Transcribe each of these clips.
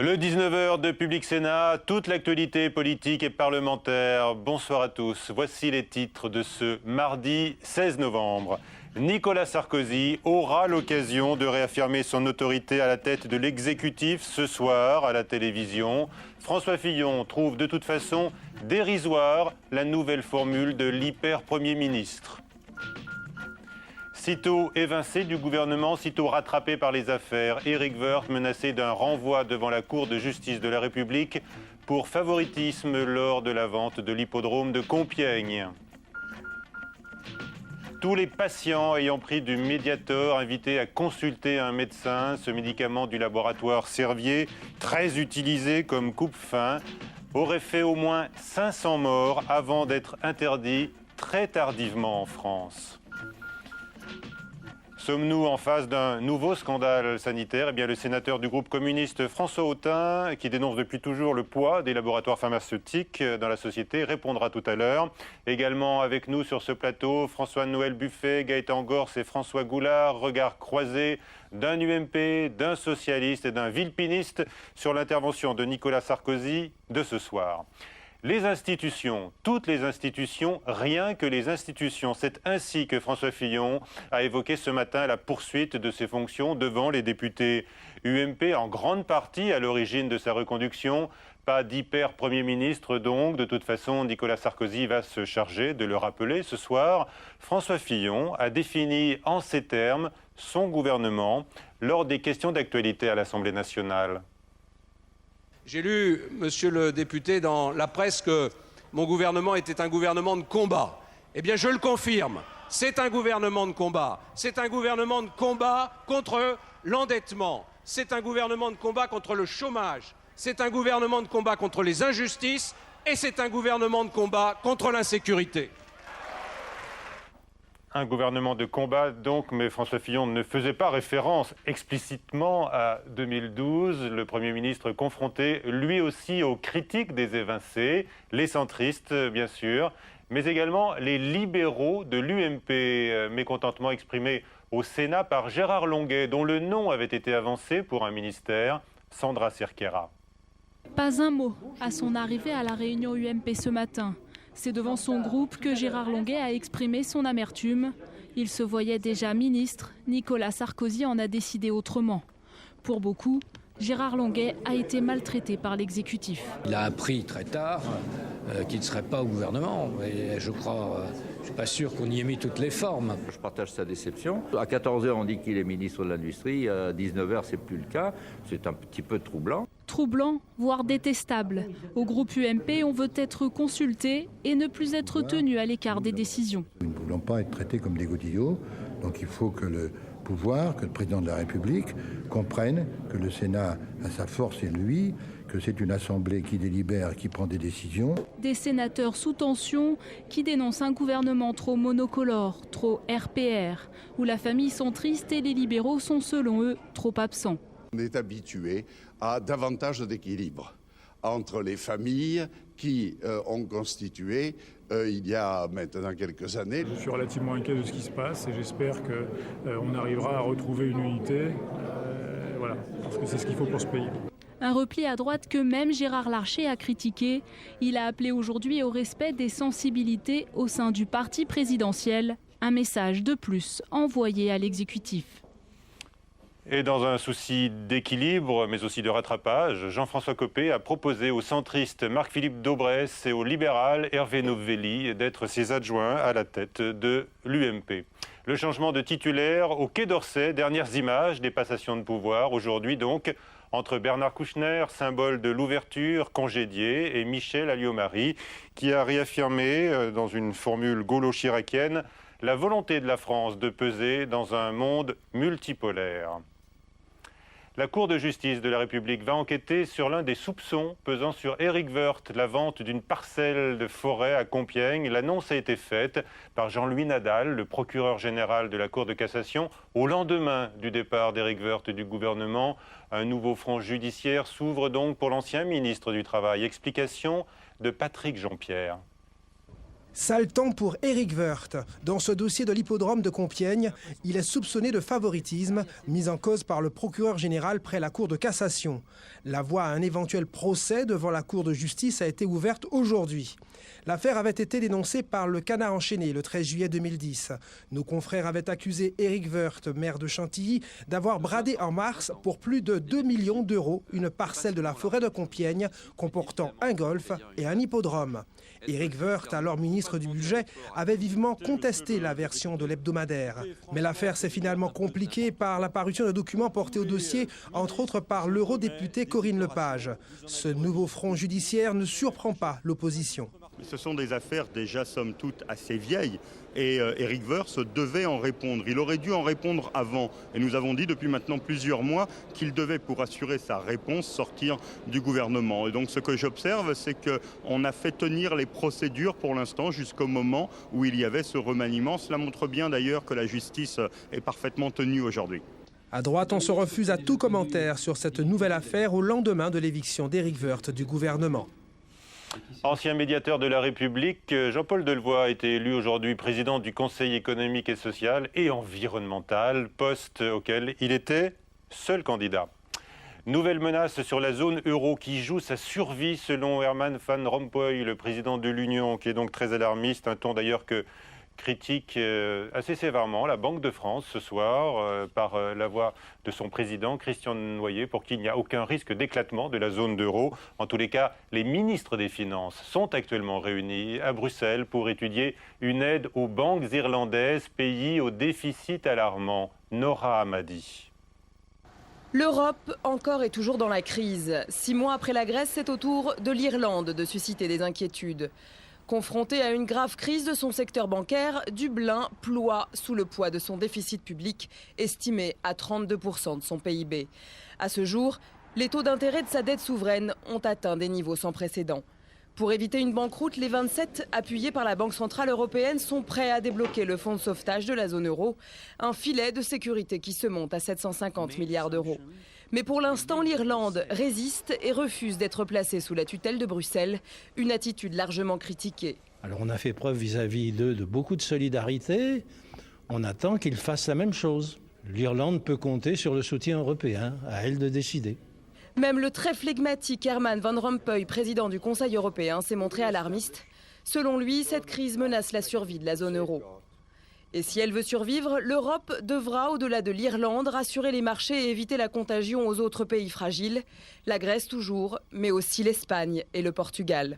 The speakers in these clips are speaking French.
Le 19h de Public Sénat, toute l'actualité politique et parlementaire. Bonsoir à tous. Voici les titres de ce mardi 16 novembre. Nicolas Sarkozy aura l'occasion de réaffirmer son autorité à la tête de l'exécutif ce soir à la télévision. François Fillon trouve de toute façon dérisoire la nouvelle formule de l'hyper-premier ministre. Sitôt évincé du gouvernement, sitôt rattrapé par les affaires, Éric Woerth menacé d'un renvoi devant la Cour de justice de la République pour favoritisme lors de la vente de l'hippodrome de Compiègne. Tous les patients ayant pris du Mediator invités à consulter un médecin, ce médicament du laboratoire Servier, très utilisé comme coupe-faim, aurait fait au moins 500 morts avant d'être interdit très tardivement en France. Sommes-nous en face d'un nouveau scandale sanitaire? Eh bien, le sénateur du groupe communiste François Autain, qui dénonce depuis toujours le poids des laboratoires pharmaceutiques dans la société, répondra tout à l'heure. Également avec nous sur ce plateau, François-Noël Buffet, Gaëtan Gors et François Goulard, regard croisé d'un UMP, d'un socialiste et d'un villepiniste sur l'intervention de Nicolas Sarkozy de ce soir. Les institutions, toutes les institutions, rien que les institutions. C'est ainsi que François Fillon a évoqué ce matin la poursuite de ses fonctions devant les députés UMP, en grande partie à l'origine de sa reconduction. Pas d'hyper-premier ministre donc. De toute façon, Nicolas Sarkozy va se charger de le rappeler ce soir. François Fillon a défini en ces termes son gouvernement lors des questions d'actualité à l'Assemblée nationale. J'ai lu, monsieur le député, dans la presse que mon gouvernement était un gouvernement de combat. Eh bien, je le confirme, c'est un gouvernement de combat. C'est un gouvernement de combat contre l'endettement. C'est un gouvernement de combat contre le chômage. C'est un gouvernement de combat contre les injustices. Et c'est un gouvernement de combat contre l'insécurité. Un gouvernement de combat, donc, mais François Fillon ne faisait pas référence explicitement à 2012, le Premier ministre confronté lui aussi aux critiques des évincés, les centristes bien sûr, mais également les libéraux de l'UMP, mécontentement exprimé au Sénat par Gérard Longuet, dont le nom avait été avancé pour un ministère, Sandra Cerqueira. Pas un mot à son arrivée à la réunion UMP ce matin. C'est devant son groupe que Gérard Longuet a exprimé son amertume. Il se voyait déjà ministre. Nicolas Sarkozy en a décidé autrement. Pour beaucoup, Gérard Longuet a été maltraité par l'exécutif. Il a appris très tard qu'il ne serait pas au gouvernement. Et je ne suis pas sûr qu'on y ait mis toutes les formes. Je partage sa déception. À 14h, on dit qu'il est ministre de l'Industrie. À 19h, c'est plus le cas. C'est un petit peu troublant. Troublant, voire détestable. Au groupe UMP, on veut être consulté et ne plus être tenu à l'écart des décisions. Nous ne voulons pas être traités comme des godillots. Donc il faut que le pouvoir, que le président de la République comprenne que le Sénat a sa force et lui, que c'est une assemblée qui délibère et qui prend des décisions. Des sénateurs sous tension qui dénoncent un gouvernement trop monocolore, trop RPR, où la famille centriste et les libéraux sont selon eux trop absents. On est habitué à davantage d'équilibre entre les familles qui ont constitué il y a maintenant quelques années. Je suis relativement inquiet de ce qui se passe et j'espère qu'on arrivera à retrouver une unité, voilà, parce que c'est ce qu'il faut pour ce pays. Un repli à droite que même Gérard Larcher a critiqué. Il a appelé aujourd'hui au respect des sensibilités au sein du parti présidentiel. Un message de plus envoyé à l'exécutif. Et dans un souci d'équilibre, mais aussi de rattrapage, Jean-François Copé a proposé au centriste Marc-Philippe Daubresse et au libéral Hervé Novelli d'être ses adjoints à la tête de l'UMP. Le changement de titulaire au Quai d'Orsay, dernières images des passations de pouvoir, aujourd'hui donc, entre Bernard Kouchner, symbole de l'ouverture, congédié, et Michel Alliot-Marie, qui a réaffirmé, dans une formule gaulo-chiracienne, la volonté de la France de peser dans un monde multipolaire. La Cour de justice de la République va enquêter sur l'un des soupçons pesant sur Éric Woerth, la vente d'une parcelle de forêt à Compiègne. L'annonce a été faite par Jean-Louis Nadal, le procureur général de la Cour de cassation, au lendemain du départ d'Éric Woerth du gouvernement. Un nouveau front judiciaire s'ouvre donc pour l'ancien ministre du Travail. Explication de Patrick Jean-Pierre. Sale temps pour Éric Woerth. Dans ce dossier de l'hippodrome de Compiègne, il est soupçonné de favoritisme, mis en cause par le procureur général près la Cour de cassation. La voie à un éventuel procès devant la Cour de justice a été ouverte aujourd'hui. L'affaire avait été dénoncée par le Canard enchaîné le 13 juillet 2010. Nos confrères avaient accusé Éric Woerth, maire de Chantilly, d'avoir bradé en mars pour plus de 2 millions d'euros une parcelle de la forêt de Compiègne comportant un golf et un hippodrome. Éric Woerth, alors ministre du Budget, avait vivement contesté la version de l'hebdomadaire. Mais l'affaire s'est finalement compliquée par l'apparition de documents portés au dossier, entre autres par l'eurodéputée Corinne Lepage. Ce nouveau front judiciaire ne surprend pas l'opposition. Ce sont des affaires déjà, somme toute, assez vieilles. Et Éric Woerth devait en répondre. Il aurait dû en répondre avant. Et nous avons dit depuis maintenant plusieurs mois qu'il devait, pour assurer sa réponse, sortir du gouvernement. Et donc ce que j'observe, c'est qu'on a fait tenir les procédures pour l'instant jusqu'au moment où il y avait ce remaniement. Cela montre bien d'ailleurs que la justice est parfaitement tenue aujourd'hui. À droite, on se refuse à tout commentaire sur cette nouvelle affaire au lendemain de l'éviction d'Éric Woerth du gouvernement. Ancien médiateur de la République, Jean-Paul Delevoye a été élu aujourd'hui président du Conseil économique et social et environnemental, poste auquel il était seul candidat. Nouvelle menace sur la zone euro qui joue sa survie selon Herman Van Rompuy, le président de l'Union, qui est donc très alarmiste, un ton d'ailleurs que critique assez sévèrement la Banque de France ce soir par la voix de son président Christian Noyer pour qu'il n'y a aucun risque d'éclatement de la zone d'euro. En tous les cas, les ministres des Finances sont actuellement réunis à Bruxelles pour étudier une aide aux banques irlandaises, pays au déficit alarmant. Nora Hamadi. L'Europe, encore et toujours dans la crise. 6 mois après la Grèce, c'est au tour de l'Irlande de susciter des inquiétudes. Confronté à une grave crise de son secteur bancaire, Dublin ploie sous le poids de son déficit public, estimé à 32% de son PIB. À ce jour, les taux d'intérêt de sa dette souveraine ont atteint des niveaux sans précédent. Pour éviter une banqueroute, les 27, appuyés par la Banque centrale européenne, sont prêts à débloquer le fonds de sauvetage de la zone euro, un filet de sécurité qui se monte à 750 milliards d'euros. Mais pour l'instant, l'Irlande résiste et refuse d'être placée sous la tutelle de Bruxelles, une attitude largement critiquée. Alors on a fait preuve vis-à-vis d'eux de beaucoup de solidarité, on attend qu'ils fassent la même chose. L'Irlande peut compter sur le soutien européen, à elle de décider. Même le très flegmatique Herman Van Rompuy, président du Conseil européen, s'est montré alarmiste. Selon lui, cette crise menace la survie de la zone euro. Et si elle veut survivre, l'Europe devra, au-delà de l'Irlande, rassurer les marchés et éviter la contagion aux autres pays fragiles. La Grèce toujours, mais aussi l'Espagne et le Portugal.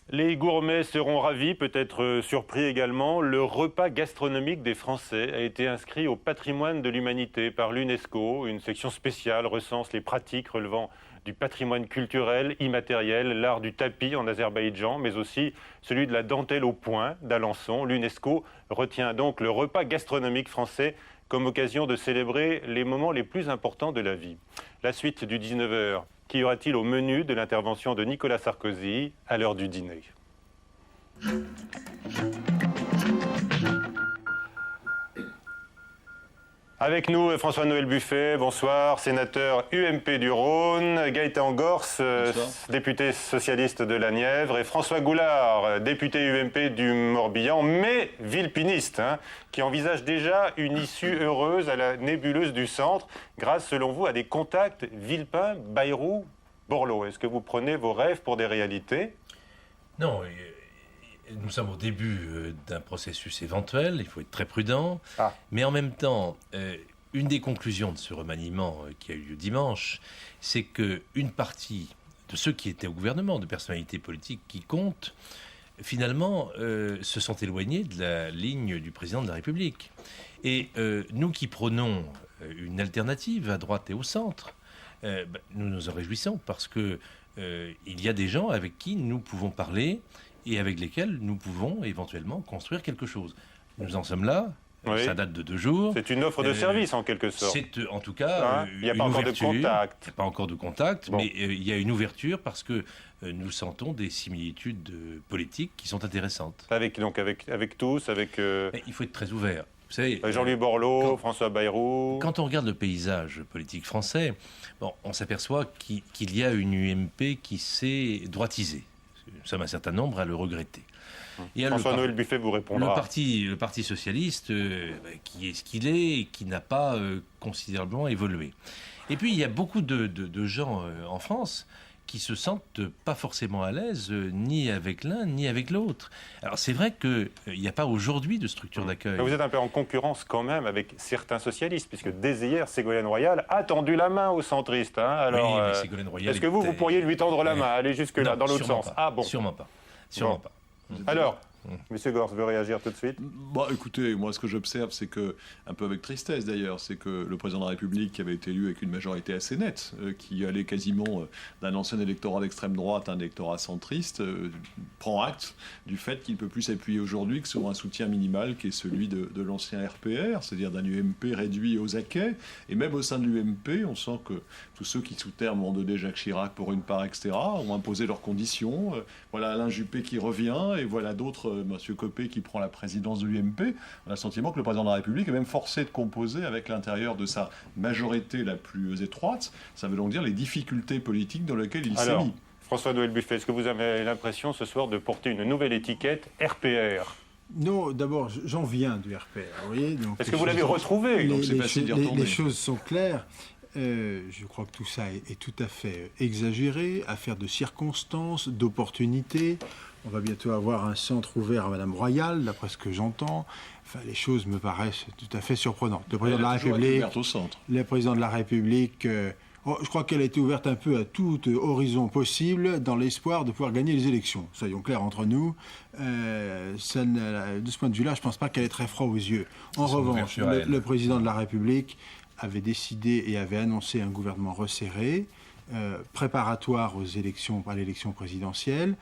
Les gourmets seront ravis, peut-être surpris également. Le repas gastronomique des Français a été inscrit au patrimoine de l'humanité par l'UNESCO. Une section spéciale recense les pratiques relevant du patrimoine culturel, immatériel, l'art du tapis en Azerbaïdjan, mais aussi celui de la dentelle au point d'Alençon. L'UNESCO retient donc le repas gastronomique français comme occasion de célébrer les moments les plus importants de la vie. La suite du 19h. Qu'y aura-t-il au menu de l'intervention de Nicolas Sarkozy à l'heure du dîner ? Avec nous, François-Noël Buffet, bonsoir, sénateur UMP du Rhône, Gaëtan Gors, député socialiste de la Nièvre, et François Goulard, député UMP du Morbihan, mais villepiniste, qui envisage déjà une issue heureuse à la nébuleuse du centre, grâce, selon vous, à des contacts Villepin, Bayrou, Borloo. Est-ce que vous prenez vos rêves pour des réalités ? Non, nous sommes au début d'un processus éventuel, il faut être très prudent, mais en même temps, une des conclusions de ce remaniement qui a eu lieu dimanche, c'est qu'une partie de ceux qui étaient au gouvernement, de personnalités politiques qui comptent, finalement, se sont éloignés de la ligne du président de la République. Et nous qui prônons une alternative à droite et au centre, nous nous en réjouissons parce que il y a des gens avec qui nous pouvons parler et avec lesquels nous pouvons éventuellement construire quelque chose. Nous en sommes là, ça date de 2 jours. C'est une offre de service en quelque sorte. C'est en tout cas il n'y a pas encore de contact. Il n'y a pas encore de contact, mais il y a une ouverture parce que nous sentons des similitudes politiques qui sont intéressantes. Avec tous, avec... Mais il faut être très ouvert. Vous savez, Jean-Louis Borloo, François Bayrou... Quand on regarde le paysage politique français, on s'aperçoit qu'il y a une UMP qui s'est droitisée. Nous sommes un certain nombre à le regretter. Et François-Noël Buffet vous répondra. Le Parti socialiste, qui est ce qu'il est et qui n'a pas considérablement évolué. Et puis il y a beaucoup de gens en France qui se sentent pas forcément à l'aise ni avec l'un ni avec l'autre. Alors c'est vrai qu'il n'y a pas aujourd'hui de structure d'accueil. Mais vous êtes un peu en concurrence quand même avec certains socialistes, puisque dès hier, Ségolène Royal a tendu la main aux centristes. Hein. Alors, oui, mais Ségolène Royal est-ce que vous pourriez lui tendre la main, aller jusque-là, dans l'autre sens? Ah bon. Sûrement pas. Sûrement pas. Alors, Monsieur Gors veut réagir tout de suite. Bah, écoutez, moi ce que j'observe, c'est que, un peu avec tristesse d'ailleurs, c'est que le président de la République, qui avait été élu avec une majorité assez nette, qui allait quasiment d'un ancien électorat d'extrême droite à un électorat centriste, prend acte du fait qu'il ne peut plus s'appuyer aujourd'hui que sur un soutien minimal qui est celui de l'ancien RPR, c'est-à-dire d'un UMP réduit aux acquets. Et même au sein de l'UMP, on sent que tous ceux qui soutenaient à un moment donné Jacques Chirac pour une part, etc., ont imposé leurs conditions. Voilà Alain Juppé qui revient, et voilà d'autres, M. Copé qui prend la présidence de l'UMP. On a le sentiment que le président de la République est même forcé de composer avec l'intérieur de sa majorité la plus étroite. Ça veut donc dire les difficultés politiques dans lesquelles il s'est mis. François-Noël Buffet, est-ce que vous avez l'impression ce soir de porter une nouvelle étiquette RPR? Non, d'abord, j'en viens du RPR. Est-ce que vous l'avez retrouvé? Les choses sont claires. Je crois que tout ça est tout à fait exagéré, affaire de circonstances, d'opportunités. On va bientôt avoir un centre ouvert à Madame Royal, d'après ce que j'entends. Enfin, les choses me paraissent tout à fait surprenantes. Le président de la République, je crois qu'elle a été ouverte un peu à tout horizon possible, dans l'espoir de pouvoir gagner les élections. Soyons clairs entre nous. De ce point de vue-là, je ne pense pas qu'elle est très froide aux yeux. En revanche, le président de la République avait décidé et avait annoncé un gouvernement resserré, préparatoire aux élections, à l'élection présidentielle.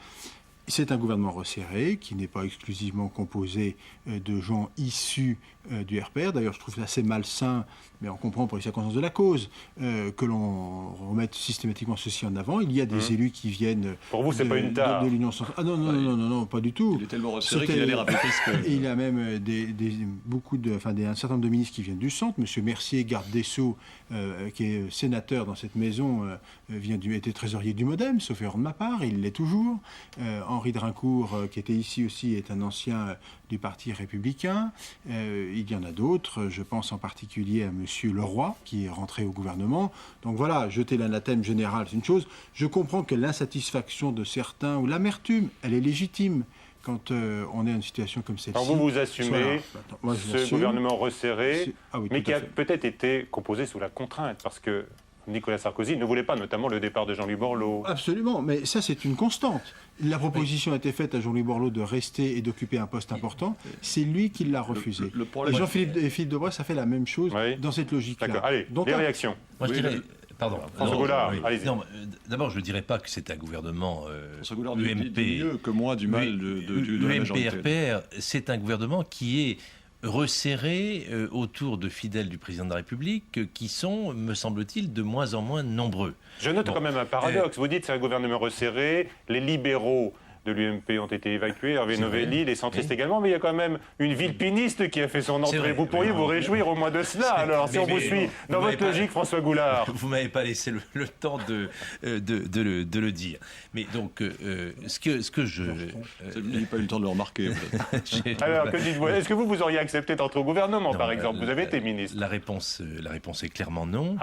C'est un gouvernement resserré qui n'est pas exclusivement composé de gens issus du RPR. D'ailleurs, je trouve ça assez malsain, mais on comprend pour les circonstances de la cause, que l'on remette systématiquement ceci en avant. Il y a des élus qui viennent pour vous, c'est pas une tare. De l'Union centrale. Ah non, pas du tout. Il est tellement resserré qu'il allait rappeler que... Il y a même un certain nombre de ministres qui viennent du centre. Monsieur Mercier, garde des Sceaux, qui est sénateur dans cette maison, était trésorier du MoDem, sauf erreur de ma part, il l'est toujours. Henri Drincourt, qui était ici aussi, est un ancien du Parti républicain. Il y en a d'autres, je pense en particulier à M. Leroy, qui est rentré au gouvernement. Donc voilà, jeter l'anathème général, c'est une chose. Je comprends que l'insatisfaction de certains, ou l'amertume, elle est légitime quand on est dans une situation comme celle-ci. Alors vous assumez ce gouvernement resserré, mais qui a peut-être été composé sous la contrainte, parce que Nicolas Sarkozy ne voulait pas notamment le départ de Jean-Louis Borloo. Absolument, mais ça c'est une constante. La proposition a été faite à Jean-Louis Borloo de rester et d'occuper un poste important. C'est lui qui l'a refusé. Et Jean-Philippe Daubresse a fait la même chose dans cette logique-là. D'accord, allez, les réactions. Moi je dirais... Pardon. Allez-y. D'abord, je ne dirais pas que c'est un gouvernement UMP. Mieux que moi du mal de la majorité. UMP-RPR, c'est un gouvernement qui est resserré autour de fidèles du président de la République qui sont, me semble-t-il, de moins en moins nombreux. Je note quand même un paradoxe. Vous dites que c'est un gouvernement resserré, les libéraux de l'UMP ont été évacués, Hervé Novelli, les centristes également, mais il y a quand même une villepiniste qui a fait son entrée. Vous pourriez vous réjouir au moins de cela, alors, si on vous suit dans votre logique, François Goulard. Vous ne m'avez pas laissé le temps de le dire. Mais donc, ce que je... Je n'ai pas eu le temps de le remarquer. Alors, que dites-vous? Est-ce que vous auriez accepté d'entrer au gouvernement, par exemple? Vous avez été ministre. La réponse est clairement non.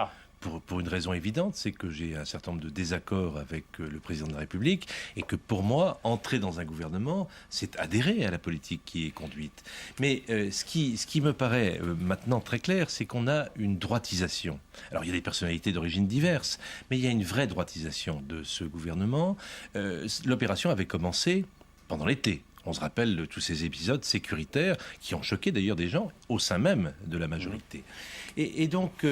Pour une raison évidente, c'est que j'ai un certain nombre de désaccords avec le président de la République et que pour moi, entrer dans un gouvernement, c'est adhérer à la politique qui est conduite. Mais ce qui me paraît maintenant très clair, c'est qu'on a une droitisation. Alors il y a des personnalités d'origine diverses, mais il y a une vraie droitisation de ce gouvernement. L'opération avait commencé pendant l'été. On se rappelle de tous ces épisodes sécuritaires qui ont choqué d'ailleurs des gens au sein même de la majorité. Et donc,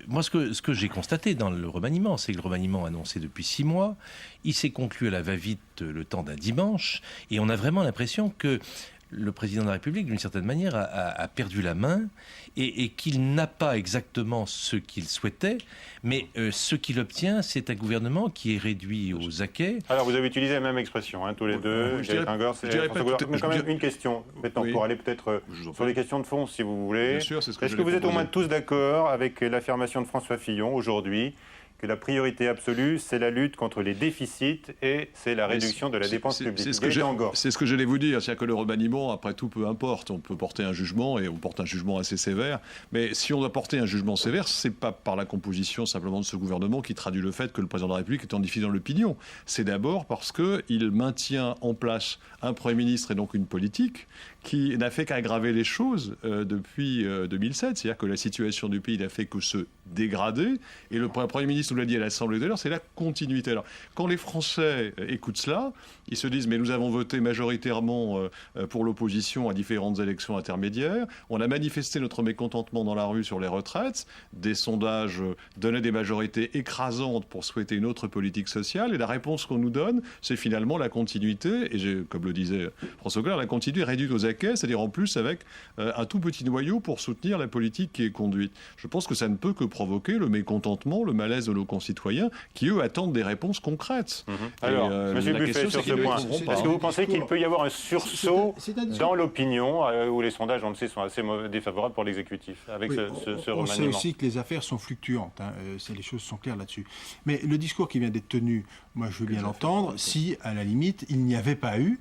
moi, ce que j'ai constaté dans le remaniement, c'est que le remaniement annoncé depuis 6 mois, il s'est conclu à la va-vite le temps d'un dimanche, et on a vraiment l'impression que le président de la République, d'une certaine manière, a perdu la main et qu'il n'a pas exactement ce qu'il souhaitait, mais ce qu'il obtient, c'est un gouvernement qui est réduit aux acquets. Alors, vous avez utilisé la même expression, tous les deux. Mais quand même, une question, maintenant, pour aller peut-être sur les questions de fond, si vous voulez. Bien sûr, c'est ce que Est-ce que vous êtes au moins tous d'accord avec l'affirmation de François Fillon, aujourd'hui, que la priorité absolue, c'est la lutte contre les déficits et c'est la réduction de la dépense publique. C'est ce que j'allais vous dire, c'est-à-dire que le remaniement, après tout, peu importe. On peut porter un jugement, et on porte un jugement assez sévère, mais si on doit porter un jugement sévère, c'est pas par la composition simplement de ce gouvernement qui traduit le fait que le président de la République est en difficulté dans l'opinion. C'est d'abord parce qu'il maintient en place un Premier ministre et donc une politique qui n'a fait qu'aggraver les choses depuis 2007. C'est-à-dire que la situation du pays n'a fait que se dégrader. Et le Premier ministre nous l'a dit à l'Assemblée tout à l'heure, c'est la continuité. Alors, quand les Français écoutent cela, ils se disent « mais nous avons voté majoritairement pour l'opposition à différentes élections intermédiaires. On a manifesté notre mécontentement dans la rue sur les retraites. Des sondages donnaient des majorités écrasantes pour souhaiter une autre politique sociale. Et la réponse qu'on nous donne, c'est finalement la continuité. Et comme le disait François Hollande, la continuité réduite aux acquis, c'est-à-dire en plus avec un tout petit noyau pour soutenir la politique qui est conduite. Je pense que ça ne peut que provoquer le mécontentement, le malaise de nos concitoyens qui, eux, attendent des réponses concrètes. Alors, M. Buffet, sur ce point, est-ce que vous pensez qu'il peut y avoir un sursaut dans l'opinion où les sondages, on le sait, sont assez défavorables pour l'exécutif avec ce remaniement? On sait aussi que les affaires sont fluctuantes. Les choses sont claires là-dessus. Mais le discours qui vient d'être tenu, moi, je veux bien l'entendre si, à la limite, il n'y avait pas eu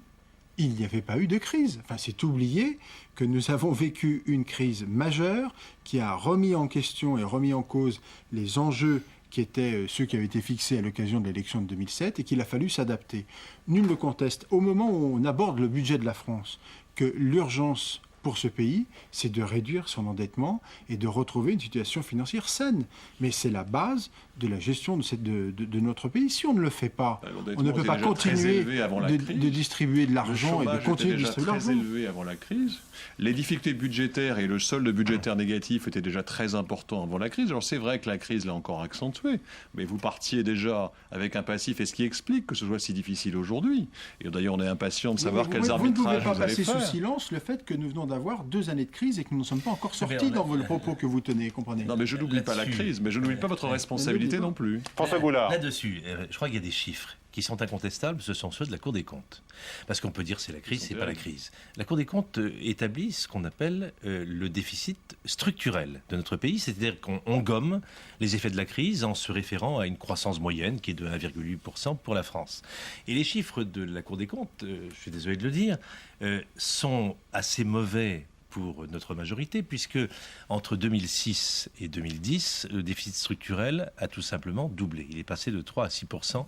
de crise. Enfin, c'est oublier que nous avons vécu une crise majeure qui a remis en question et remis en cause les enjeux qui étaient ceux qui avaient été fixés à l'occasion de l'élection de 2007 et qu'il a fallu s'adapter. Nul ne conteste, au moment où on aborde le budget de la France, que l'urgence pour ce pays, c'est de réduire son endettement et de retrouver une situation financière saine. Mais c'est la base de la gestion de notre pays. Si on ne le fait pas, on ne peut pas continuer de distribuer de l'argent et de continuer de distribuer de l'argent. Le chômage était déjà très élevé avant la crise. Les difficultés budgétaires et le solde budgétaire négatif étaient déjà très importants avant la crise. Alors c'est vrai que la crise l'a encore accentué, mais vous partiez déjà avec un passif, et ce qui explique que ce soit si difficile aujourd'hui. Et d'ailleurs, on est impatient de savoir quels arbitrages vous allez faire. Vous ne pouvez pas passer sous silence le fait que nous venons d'avoir 2 années de crise et que nous ne sommes pas encore sortis dans le propos que vous tenez, comprenez? Non, mais je n'oublie pas la crise, mais je n'oublie pas votre responsabilité non plus. François Goulard. Là-dessus, je crois qu'il y a des chiffres qui sont incontestables, ce sont ceux de la Cour des comptes. Parce qu'on peut dire c'est la crise, c'est pas la crise. La Cour des comptes établit ce qu'on appelle le déficit structurel de notre pays, c'est-à-dire qu'on gomme les effets de la crise en se référant à une croissance moyenne qui est de 1,8% pour la France. Et les chiffres de la Cour des comptes, je suis désolé de le dire, sont assez mauvais pour notre majorité, puisque entre 2006 et 2010, le déficit structurel a tout simplement doublé. Il est passé de 3 à 6%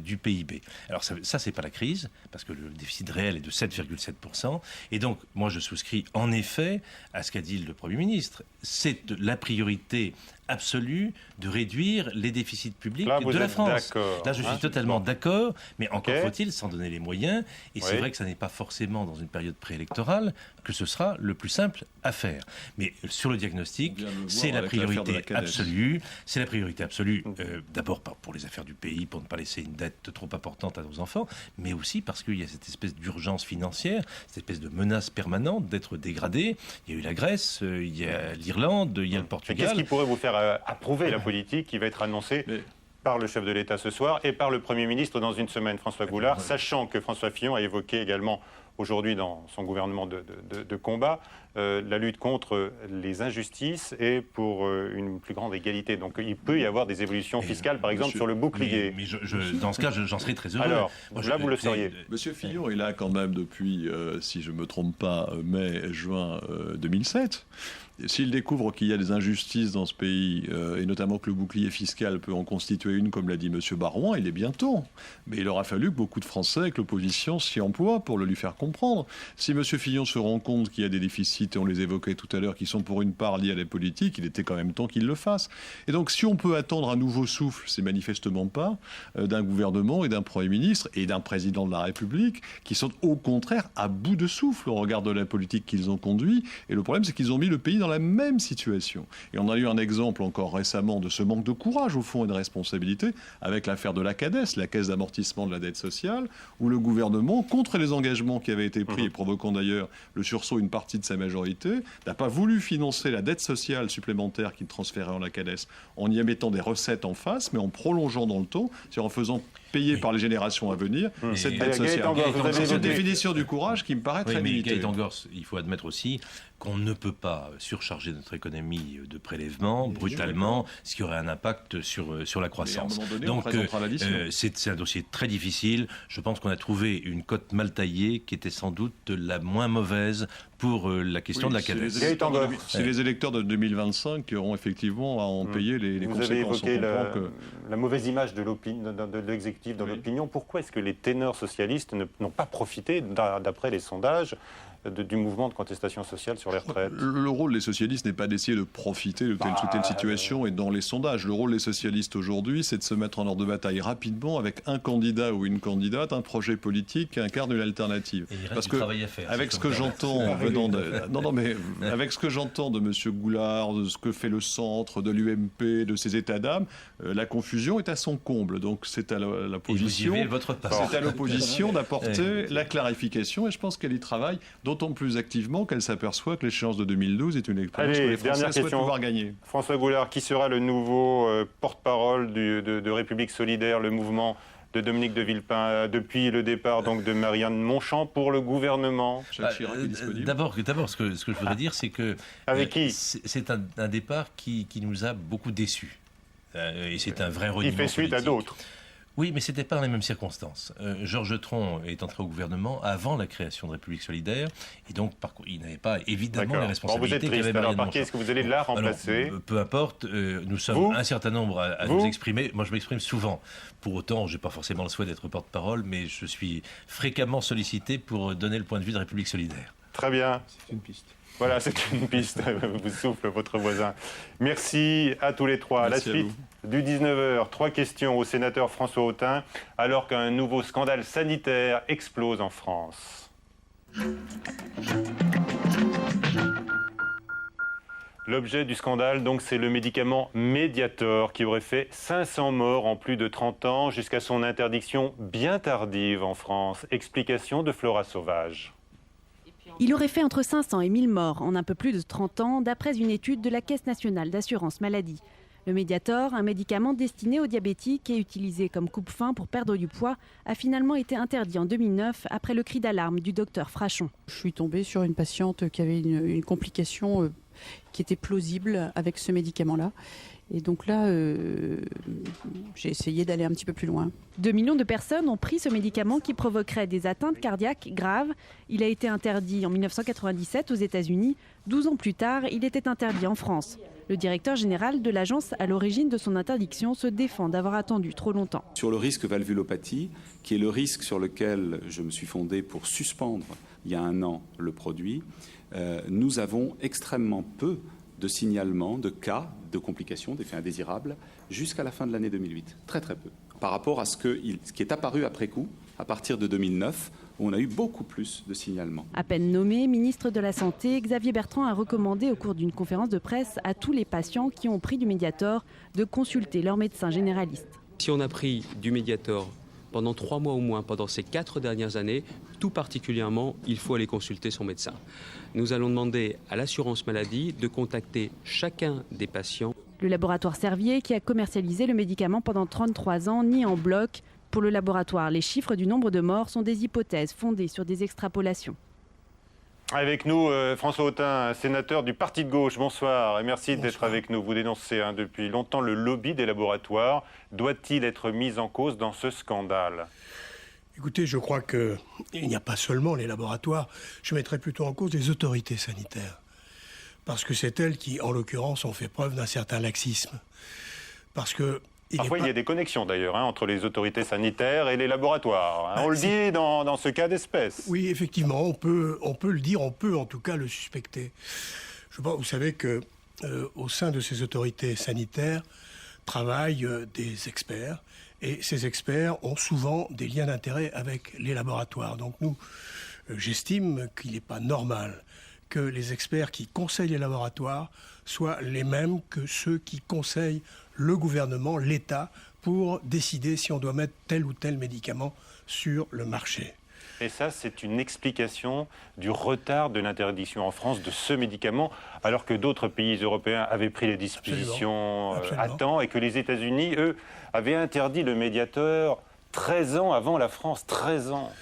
du PIB. Alors ça c'est pas la crise, parce que le déficit réel est de 7,7%. Et donc, moi, je souscris en effet à ce qu'a dit le Premier ministre. C'est la priorité absolue de réduire les déficits publics de la France. Là, je suis totalement d'accord, mais encore faut-il s'en donner les moyens. Et c'est vrai que ça n'est pas forcément dans une période préélectorale que ce sera le plus simple à faire. Mais sur le diagnostic, c'est la priorité absolue. C'est la priorité absolue, d'abord pour les affaires du pays, pour ne pas laisser une dette trop importante à nos enfants, mais aussi parce qu'il y a cette espèce d'urgence financière, cette espèce de menace permanente d'être dégradé. Il y a eu la Grèce, il y a l'Irlande, il y a le Portugal. Qu'est-ce qui pourrait vous faire approuver la politique qui va être annoncée par le chef de l'État ce soir et par le Premier ministre dans une semaine, François Goulard, sachant que François Fillon a évoqué également aujourd'hui dans son gouvernement de combat la lutte contre les injustices et pour une plus grande égalité. Donc il peut y avoir des évolutions fiscales, par exemple, sur le bouclier. Mais dans ce cas, j'en serais très heureux. Alors, là, vous le sauriez. Monsieur Fillon est là quand même depuis, si je ne me trompe pas, mai-juin 2007. S'il découvre qu'il y a des injustices dans ce pays, et notamment que le bouclier fiscal peut en constituer une, comme l'a dit M. Barouin, il est bien temps. Mais il aura fallu que beaucoup de Français, avec l'opposition, s'y emploient pour le lui faire comprendre. Si M. Fillon se rend compte qu'il y a des déficits, et on les évoquait tout à l'heure, qui sont pour une part liés à la politique, il était quand même temps qu'il le fasse. Et donc, si on peut attendre un nouveau souffle, c'est manifestement pas, d'un gouvernement et d'un Premier ministre et d'un président de la République qui sont au contraire à bout de souffle au regard de la politique qu'ils ont conduite. Et le problème, c'est qu'ils ont mis le pays dans la même situation. Et on a eu un exemple encore récemment de ce manque de courage, au fond, et de responsabilité, avec l'affaire de la CADES, la Caisse d'amortissement de la dette sociale, où le gouvernement, contre les engagements qui avaient été pris, et provoquant d'ailleurs le sursaut d'une partie de sa majorité, n'a pas voulu financer la dette sociale supplémentaire qu'il transférait en la CADES, en y mettant des recettes en face, mais en prolongeant dans le temps, c'est-à-dire en faisant payée par les générations à venir, cette dette sociale. C'est une définition du courage qui me paraît très limitée. Gaëtan Gors, il faut admettre aussi qu'on ne peut pas surcharger notre économie de prélèvements brutalement, ce qui aurait un impact sur la croissance. Donc c'est un dossier très difficile. Je pense qu'on a trouvé une cote mal taillée qui était sans doute la moins mauvaise pour la question de la Cades. Si les électeurs de 2025 auront effectivement à en payer les conséquences. Vous avez évoqué la mauvaise image de l'exécutif dans l'opinion. Pourquoi est-ce que les ténors socialistes n'ont pas profité, d'après les sondages, du mouvement de contestation sociale sur les retraites? Le rôle des socialistes n'est pas d'essayer de profiter de telle ou telle situation et dans les sondages. Le rôle des socialistes aujourd'hui, c'est de se mettre en ordre de bataille rapidement avec un candidat ou une candidate, un projet politique qui incarne une alternative. Parce que travail à faire, avec ce que j'entends venant avec ce que j'entends de M. Goulard, de ce que fait le centre, de l'UMP, de ses états d'âme, la confusion est à son comble. Donc c'est à l'opposition, c'est à l'opposition d'apporter la clarification et je pense qu'elle y travaille d'autant plus activement qu'elle s'aperçoit que l'échéance de 2012 est une expérience que les Français souhaitent pouvoir gagner. François Goulard, qui sera le nouveau porte-parole de République Solidaire, le mouvement de Dominique de Villepin, depuis le départ donc, de Marianne Monchamp pour le gouvernement? D'abord, ce que je voudrais dire, c'est que avec qui c'est un départ qui nous a beaucoup déçus. Et c'est un vrai reniement Il fait suite politique. à d'autres. Oui, mais ce n'était pas dans les mêmes circonstances. Georges Tron est entré au gouvernement avant la création de République Solidaire, et donc il n'avait pas évidemment les responsabilités qu'avait Marianne Monchamp. Est-ce que vous allez la remplacer? Peu importe, nous sommes un certain nombre à nous exprimer. Moi, je m'exprime souvent. Pour autant, je n'ai pas forcément le souhait d'être porte-parole, mais je suis fréquemment sollicité pour donner le point de vue de République Solidaire. Très bien. C'est une piste. Voilà, c'est une piste, vous souffle votre voisin. Merci à tous les trois. Merci à la suite du 19h, 3 questions au sénateur François Autain, alors qu'un nouveau scandale sanitaire explose en France. L'objet du scandale, donc, c'est le médicament Mediator qui aurait fait 500 morts en plus de 30 ans jusqu'à son interdiction bien tardive en France. Explication de Flora Sauvage. Il aurait fait entre 500 et 1000 morts en un peu plus de 30 ans, d'après une étude de la Caisse nationale d'assurance maladie. Le Mediator, un médicament destiné aux diabétiques et utilisé comme coupe-faim pour perdre du poids, a finalement été interdit en 2009 après le cri d'alarme du docteur Frachon. Je suis tombée sur une patiente qui avait une complication qui était plausible avec ce médicament-là. Et donc là, j'ai essayé d'aller un petit peu plus loin. 2 millions de personnes ont pris ce médicament qui provoquerait des atteintes cardiaques graves. Il a été interdit en 1997 aux États-Unis. 12 ans plus tard, il était interdit en France. Le directeur général de l'agence à l'origine de son interdiction se défend d'avoir attendu trop longtemps. Sur le risque valvulopathie, qui est le risque sur lequel je me suis fondé pour suspendre il y a 1 an le produit, nous avons extrêmement peu de signalements, de cas, de complications, d'effets indésirables, jusqu'à la fin de l'année 2008. Très très peu. Par rapport à ce qui est apparu après coup, à partir de 2009, où on a eu beaucoup plus de signalements. À peine nommé ministre de la Santé, Xavier Bertrand a recommandé au cours d'une conférence de presse à tous les patients qui ont pris du Mediator de consulter leur médecin généraliste. Si on a pris du Mediator pendant 3 mois au moins, pendant ces 4 dernières années, tout particulièrement, il faut aller consulter son médecin. Nous allons demander à l'assurance maladie de contacter chacun des patients. Le laboratoire Servier, qui a commercialisé le médicament pendant 33 ans, nie en bloc. Pour le laboratoire, les chiffres du nombre de morts sont des hypothèses fondées sur des extrapolations. Avec nous, François Autain, sénateur du Parti de gauche. Bonsoir et merci d'être avec nous. Vous dénoncez depuis longtemps le lobby des laboratoires. Doit-il être mis en cause dans ce scandale ? Écoutez, je crois qu'il n'y a pas seulement les laboratoires. Je mettrais plutôt en cause les autorités sanitaires. Parce que c'est elles qui, en l'occurrence, ont fait preuve d'un certain laxisme. Parce que... Parfois, il y a des connexions d'ailleurs entre les autorités sanitaires et les laboratoires. On le dit dans ce cas d'espèce. Oui, effectivement, on peut le dire, on peut en tout cas le suspecter. Vous savez qu'au sein de ces autorités sanitaires travaillent des experts. Et ces experts ont souvent des liens d'intérêt avec les laboratoires. Donc j'estime qu'il n'est pas normal que les experts qui conseillent les laboratoires soient les mêmes que ceux qui conseillent le gouvernement, l'État, pour décider si on doit mettre tel ou tel médicament sur le marché. Et ça, c'est une explication du retard de l'interdiction en France de ce médicament, alors que d'autres pays européens avaient pris les dispositions à temps et que les États-Unis, eux, avaient interdit le Mediator 13 ans avant la France, 13 ans.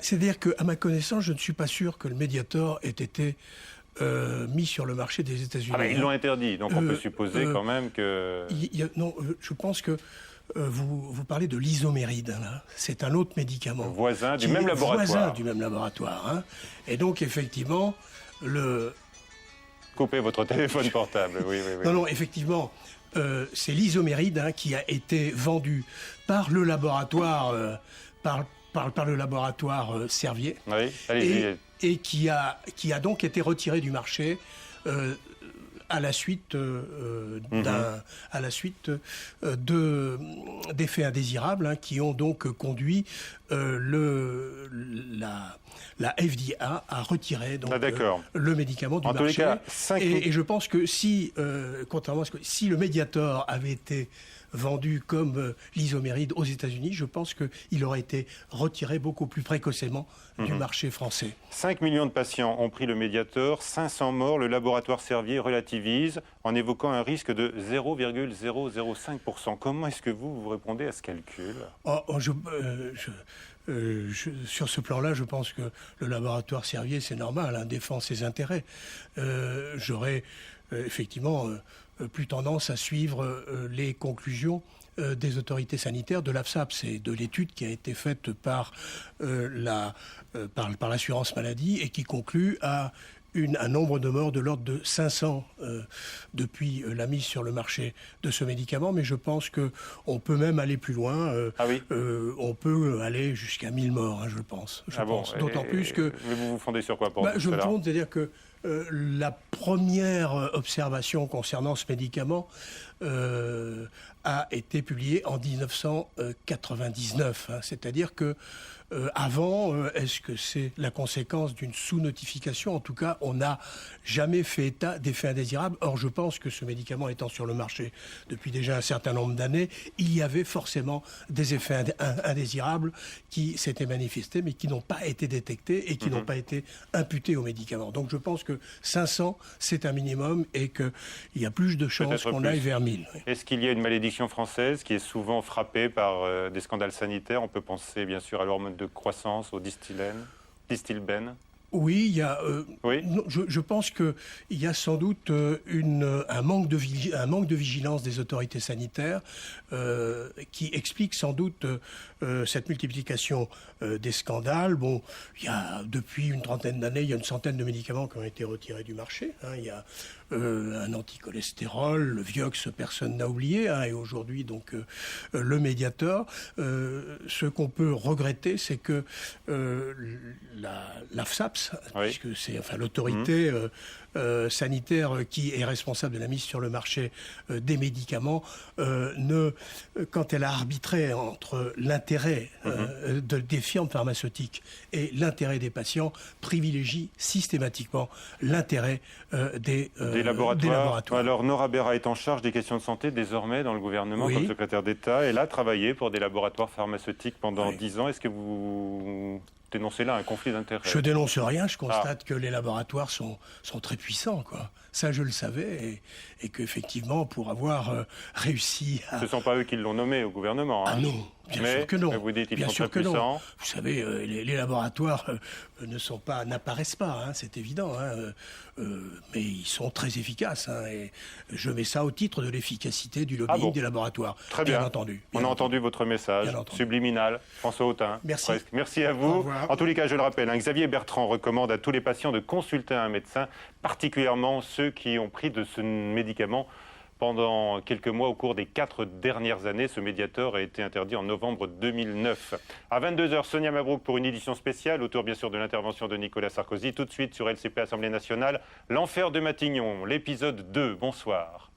C'est-à-dire qu'à ma connaissance, je ne suis pas sûr que le Mediator ait été mis sur le marché des États-Unis. Ils l'ont interdit, donc on peut supposer quand même que... je pense que vous parlez de l'isoméride. C'est un autre médicament. Voisin du même laboratoire. Voisin du même laboratoire. Hein. Et donc, effectivement, Coupez votre téléphone portable, oui. Non, effectivement, c'est l'isoméride qui a été vendu par le laboratoire, par le laboratoire Servier. Oui, allez-y. Et qui a donc été retiré du marché à la suite d'effets indésirables qui ont donc conduit la FDA à retirer donc, le médicament du marché. Tous les cas, et je pense que contrairement à ce que si le Mediator avait été vendu comme l'isoméride aux États-Unis, je pense qu'il aurait été retiré beaucoup plus précocement du marché français. 5 millions de patients ont pris le Mediator, 500 morts. Le laboratoire Servier relativise en évoquant un risque de 0,005%. Comment est-ce que vous répondez à ce calcul ? Sur ce plan-là, je pense que le laboratoire Servier, c'est normal, défend ses intérêts. J'aurais effectivement plus tendance à suivre les conclusions des autorités sanitaires de l'AFSAP. C'est de l'étude qui a été faite par l'assurance maladie et qui conclut à un nombre de morts de l'ordre de 500 depuis la mise sur le marché de ce médicament, mais je pense qu'on peut même aller plus loin. On peut aller jusqu'à 1000 morts, je pense. D'autant plus que... Mais vous vous fondez sur quoi pour je me fonde, c'est-à-dire que la première observation concernant ce médicament a été publiée en 1999. C'est-à-dire que avant, est-ce que c'est la conséquence d'une sous-notification ? En tout cas, on n'a jamais fait état d'effets indésirables. Or, je pense que ce médicament étant sur le marché depuis déjà un certain nombre d'années, il y avait forcément des effets indésirables qui s'étaient manifestés, mais qui n'ont pas été détectés et qui n'ont pas été imputés au médicament. Donc, je pense que 500, c'est un minimum et qu'il y a plus de chances qu'on aille vers 1000. Est-ce qu'il y a une malédiction française qui est souvent frappée par des scandales sanitaires ? On peut penser, bien sûr, à l'hormone de croissance, au Distilben. Oui, il y a. Je pense qu'il y a sans doute un manque de vigilance des autorités sanitaires qui explique sans doute cette multiplication des scandales. Bon, il y a depuis une trentaine d'années, il y a une centaine de médicaments qui ont été retirés du marché. Il y a un anticholestérol, le Vioxx, personne n'a oublié, et aujourd'hui donc le Mediator. Ce qu'on peut regretter, c'est que l'AFSAPS, puisque c'est l'autorité sanitaire qui est responsable de la mise sur le marché des médicaments, quand elle a arbitré entre l'intérêt des firmes pharmaceutiques et l'intérêt des patients, privilégie systématiquement l'intérêt des laboratoires. Alors Nora Berra est en charge des questions de santé désormais dans le gouvernement comme secrétaire d'État. Elle a travaillé pour des laboratoires pharmaceutiques pendant 10 ans. Est-ce que vous dénoncez là un conflit d'intérêts ? Je dénonce rien, je constate que les laboratoires sont très puissants, quoi. Ça, je le savais, et qu'effectivement, pour avoir réussi à... Ce ne sont pas eux qui l'ont nommé au gouvernement. Ah non, bien sûr que non. Vous dites qu'ils sont très puissants. Non. Vous savez, les laboratoires n'apparaissent pas, c'est évident, mais ils sont très efficaces, et je mets ça au titre de l'efficacité du lobbying des laboratoires. Très bien entendu. On a entendu votre message subliminal, François Autain. Merci. Merci à vous. En tous les cas, je le rappelle, Xavier Bertrand recommande à tous les patients de consulter un médecin, particulièrement ceux qui ont pris de ce médicament pendant quelques mois au cours des 4 dernières années. Ce Mediator a été interdit en novembre 2009. À 22h, Sonia Mabrouk pour une édition spéciale, autour bien sûr de l'intervention de Nicolas Sarkozy. Tout de suite sur LCP Assemblée nationale, l'enfer de Matignon, l'épisode 2. Bonsoir.